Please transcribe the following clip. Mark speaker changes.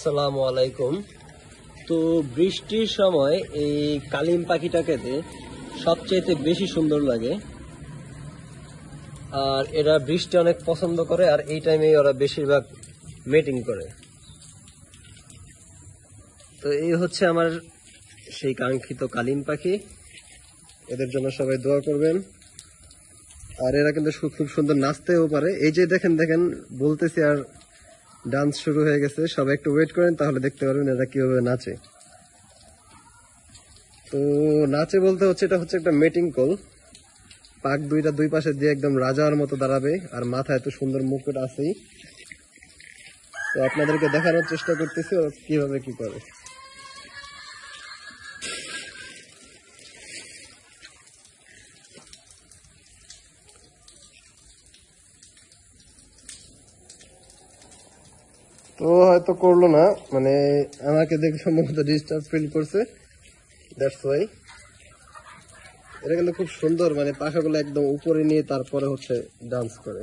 Speaker 1: আসসালামু আলাইকুম। তো বৃষ্টির সময় এই কালিম পাখিটাকে সবচেয়ে বেশি সুন্দর লাগে, আর এরা বৃষ্টি অনেক পছন্দ করে, আর এই টাইমে ওরা বেশিরভাগ মেটিং করে। তো এই হচ্ছে আমার সেই কাঙ্ক্ষিত কালিম পাখি। এদের জন্য সবাই দোয়া করবেন। আর এরা কিন্তু খুব সুন্দর নাচতেও পারে। এই যে দেখেন দেখেন বলতেছি, আর ডান্স শুরু হয়ে গেছে। সবাই একটু ওয়েট করেন, তাহলে দেখতে পারবেন এরা কিভাবে নাচে। তো নাচে বলতে হচ্ছে, এটা হচ্ছে একটা মেটিং কল। পাক দুইটা দুই পাশে দিয়ে একদম রাজার মতো দাঁড়াবে, আর মাথায় এত সুন্দর মুকুট আছেই। তো আপনাদেরকে দেখানোর চেষ্টা করতেছি ও কিভাবে কি করে। তো হয়তো করলো না, মানে আমাকে দেখে সম্ভবত ডিস্টার্ব ফিল করছে, দ্যাটস ওয়াই। এটা কিন্তু খুব সুন্দর, মানে পাখাগুলো একদম উপরে নিয়ে তারপরে হচ্ছে ডান্স করে।